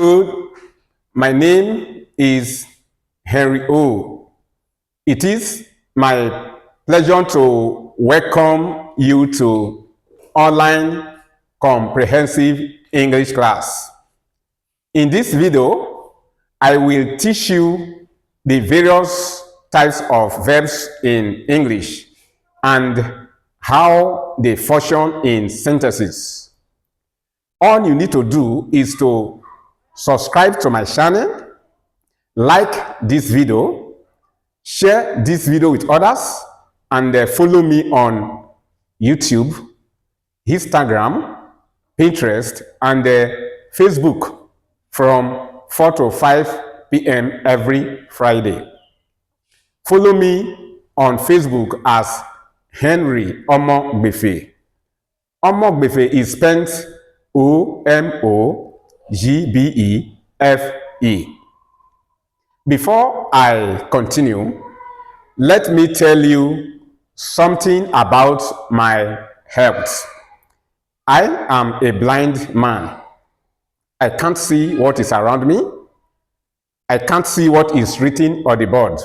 good. My name is Henry O. It is my pleasure to welcome you to online comprehensive English class. In this video, I will teach you the various types of verbs in English and how they function in sentences. All you need to do is to subscribe to my channel, like this video, share this video with others, and follow me on YouTube, Instagram, Pinterest, and Facebook from 4 to 5 p.m. every Friday. Follow me on Facebook as Henry Omogbefe. Omogbefe is spelled O-M-O-G-B-E-F-E. Before I continue, let me tell you something about my health. I am a blind man. I can't see what is around me. I can't see what is written on the board.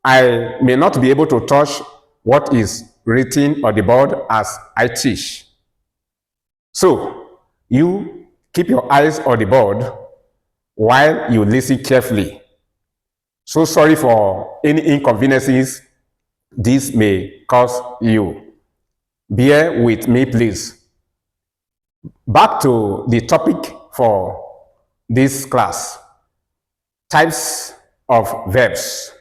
I may not be able to touch what is written on the board as I teach. So, you keep your eyes on the board while you listen carefully. So sorry for any inconveniences this may cause you. Bear with me, please. Back to the topic for this class. Types of verbs.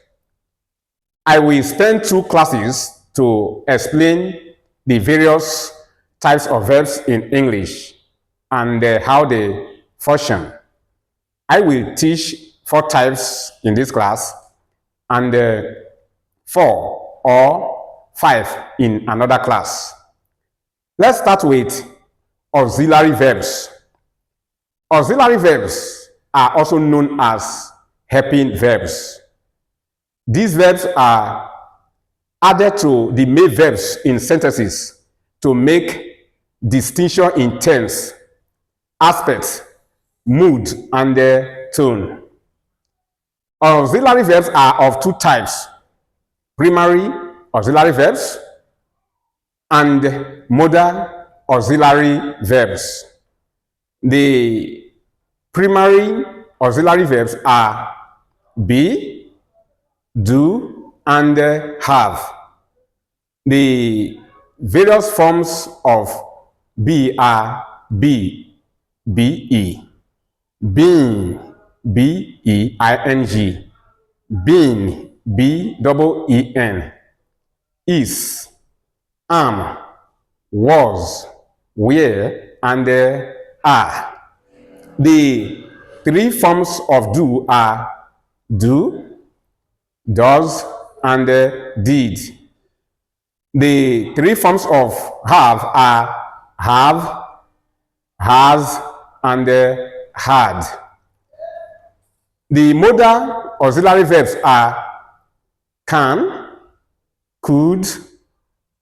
I will spend 2 classes to explain the various types of verbs in English and how they function. I will teach 4 types in this class and 4 or 5 in another class. Let's start with auxiliary verbs. Auxiliary verbs are also known as helping verbs. These verbs are added to the main verbs in sentences to make distinction in tense, aspect, mood, and tone. Auxiliary verbs are of 2 types: primary auxiliary verbs and modal auxiliary verbs. The primary auxiliary verbs are be, do, and have. The various forms of be are be, be, being, being, been, ben, is, am, was, were, and are. The 3 forms of do are do, does, and did. The 3 forms of have are have, has, and had. The modal auxiliary verbs are can, could,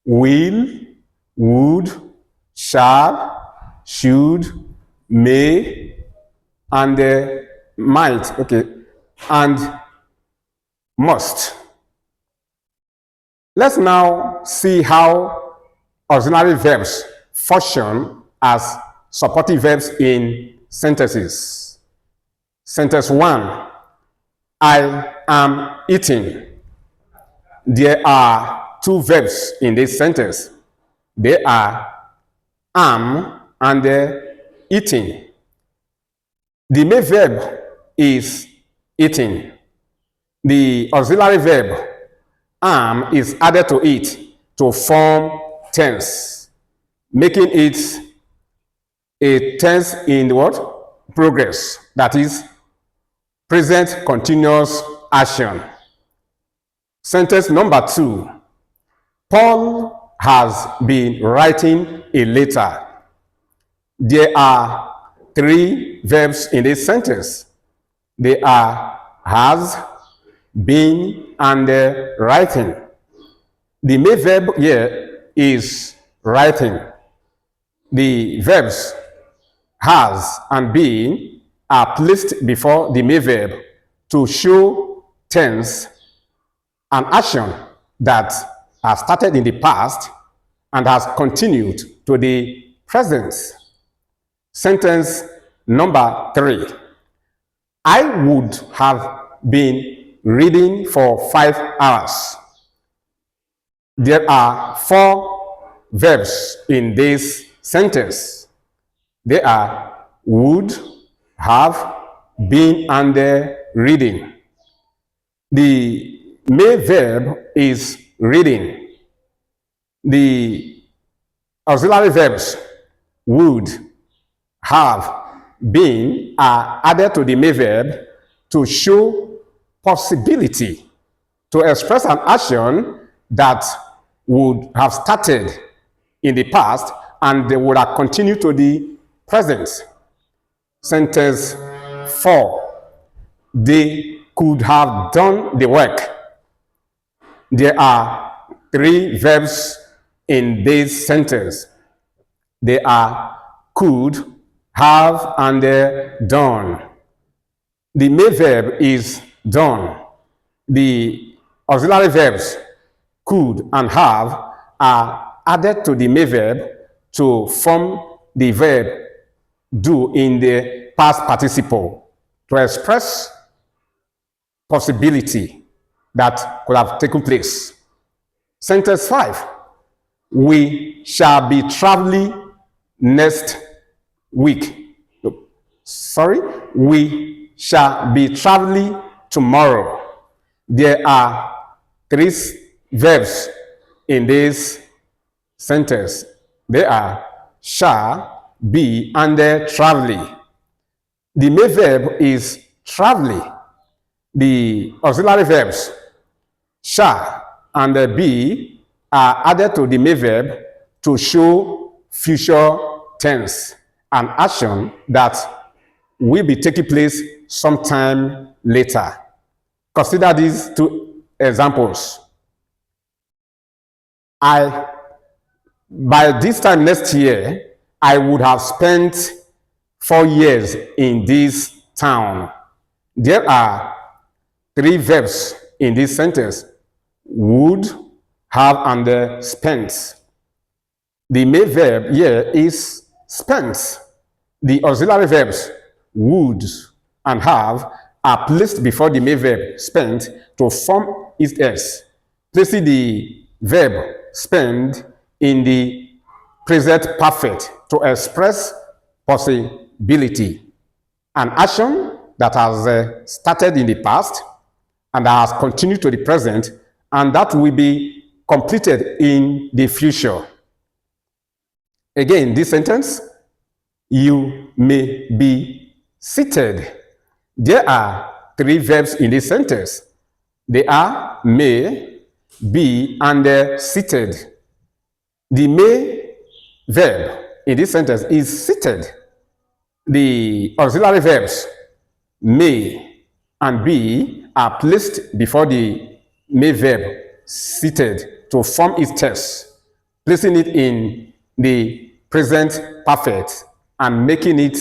will, would, shall, should, may, and might, and must. Let's now see how auxiliary verbs function as supportive verbs in sentences. Sentence 1, I am eating. There are 2 verbs in this sentence. They are am and eating. The main verb is eating. The auxiliary verb am is added to it to form tense, making it a tense in what? Progress. That is present continuous action. Sentence number 2. Paul has been writing a letter. There are 3 verbs in this sentence. They are has, been, and writing. The main verb here is writing. The verbs has and been are placed before the main verb to show tense an action that has started in the past and has continued to the present. Sentence number 3. I would have been reading for 5 hours. There are 4 verbs in this sentence. They are would, have, been, and reading. The main verb is reading. The auxiliary verbs would, have, been are added to the main verb to show possibility, to express an action that would have started in the past and they would have continued to the present. Sentence 4. They could have done the work. There are 3 verbs in this sentence. They are could, have, and done. The main verb is done. The auxiliary verbs could and have are added to the main verb to form the verb do in the past participle to express possibility that could have taken place. Sentence 5. We shall be traveling next week. We shall be traveling tomorrow. There are 3 verbs in this sentence. They are shall, be, and traveling. The main verb is traveling. The auxiliary verbs shall and be are added to the main verb to show future tense, an action that will be taking place sometime later. Consider these 2 examples. By this time next year, I would have spent 4 years in this town. There are 3 verbs in this sentence: would, have, and spent. The main verb here is spent. The auxiliary verbs would and have are placed before the main verb spent to form its s, placing the verb spend in the present perfect to express possibility, an action that has started in the past and that has continued to the present and that will be completed in the future. Again, this sentence, you may be seated. There are 3 verbs in this sentence. They are may, be, and seated. The may verb in this sentence is seated. The auxiliary verbs may and be are placed before the main verb seated to form its tense, placing it in the present perfect and making it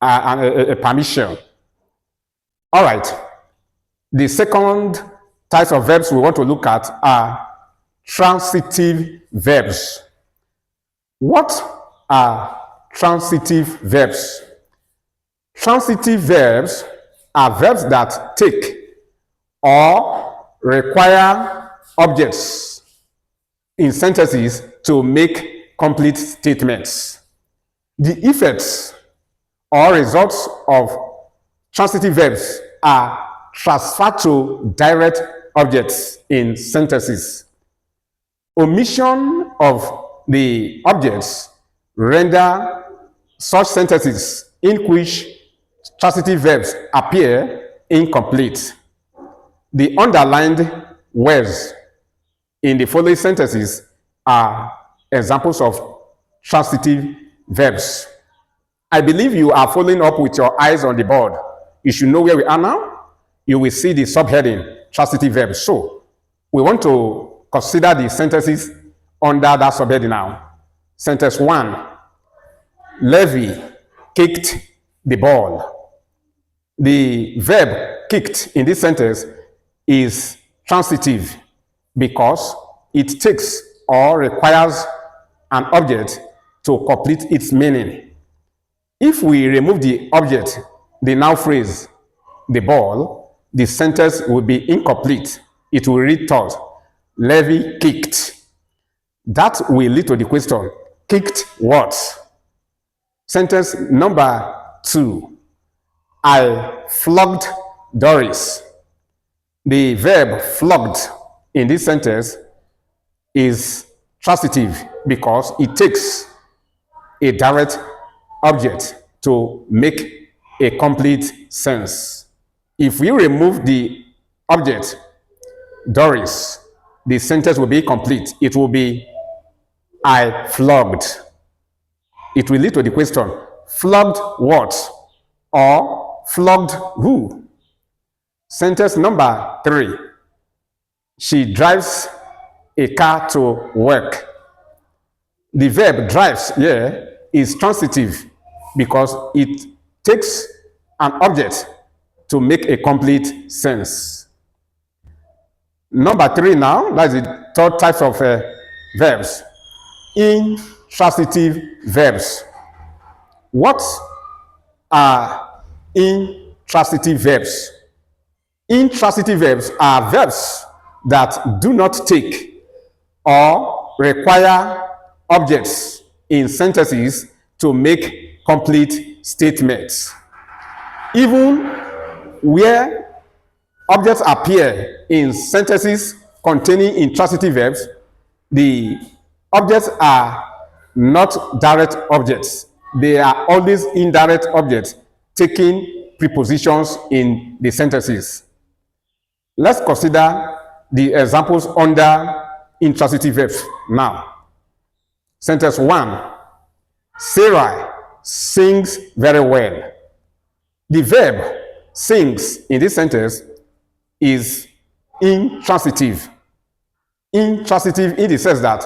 a permission. All right. The second types of verbs we want to look at are transitive verbs. What are transitive verbs? Transitive verbs are verbs that take or require objects in sentences to make complete statements. The effects or results of transitive verbs are transferred to direct objects in sentences. Omission of the objects render such sentences in which transitive verbs appear incomplete. The underlined words in the following sentences are examples of transitive verbs. I believe you are following up with your eyes on the board. You should know where we are now. You will see the subheading, transitive verbs. So, we want to consider the sentences under that subheading now. Sentence 1, Levi kicked the ball. The verb kicked in this sentence is transitive because it takes or requires an object to complete its meaning. If we remove the object, the noun phrase, the ball, the sentence will be incomplete. It will read thus: Levy kicked. That will lead to the question, kicked what? Sentence number 2, I flogged Doris. The verb flogged in this sentence is transitive because it takes a direct object to make a complete sense. If we remove the object, Doris, the sentence will be complete. It will be, I flogged. It will lead to the question, flogged what? Or flogged who? Sentence number 3, she drives a car to work. The verb drives here is transitive because it takes an object to make a complete sense. Number 3 now, that's the third type of verbs. Intransitive verbs. What are intransitive verbs? Intransitive verbs are verbs that do not take or require objects in sentences to make complete statements. Even where objects appear in sentences containing intransitive verbs, the objects are not direct objects. They are always indirect objects taking prepositions in the sentences. Let's consider the examples under intransitive verbs now. Sentence 1, Sarah sings very well. The verb sings in this sentence is intransitive. Intransitive in the sense that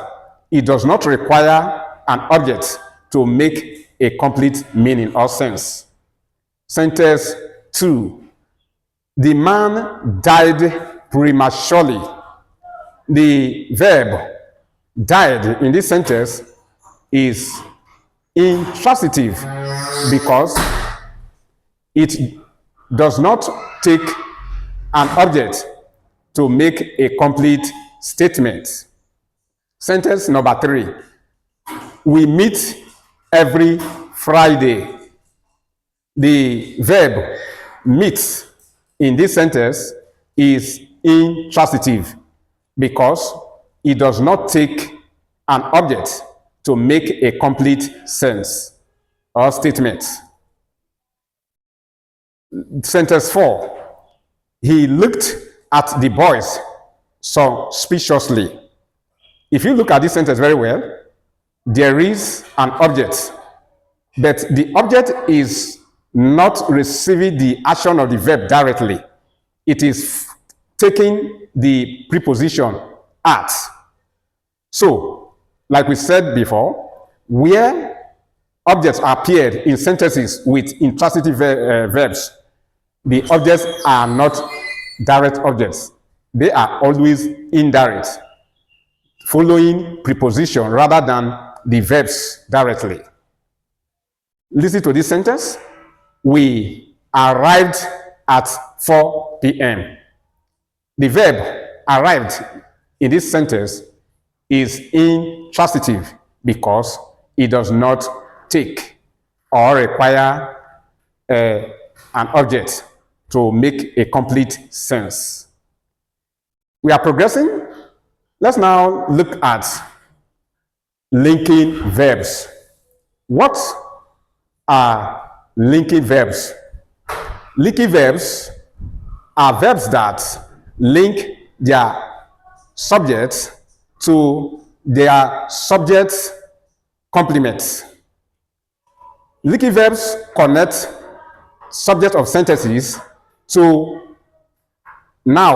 it does not require an object to make a complete meaning or sense. Sentence 2, the man died prematurely. The verb died in this sentence is intransitive because it does not take an object to make a complete statement. Sentence number 3, we meet every Friday. The verb meet in this sentence is intransitive because it does not take an object to make a complete sense or statement. Sentence 4, he looked at the boys suspiciously. If you look at this sentence very well, there is an object, but the object is not receiving the action of the verb directly. It is taking the preposition at. So, like we said before, where objects appear in sentences with intransitive verbs, the objects are not direct objects. They are always indirect, following preposition rather than the verbs directly. Listen to this sentence. We arrived at 4 p.m. The verb arrived in this sentence is intransitive because it does not take or require an object to make a complete sense. We are progressing. Let's now look at linking verbs. What are linking verbs? Linking verbs are verbs that link their subjects to their subject's complements. Linking verbs connect subject of sentences to nouns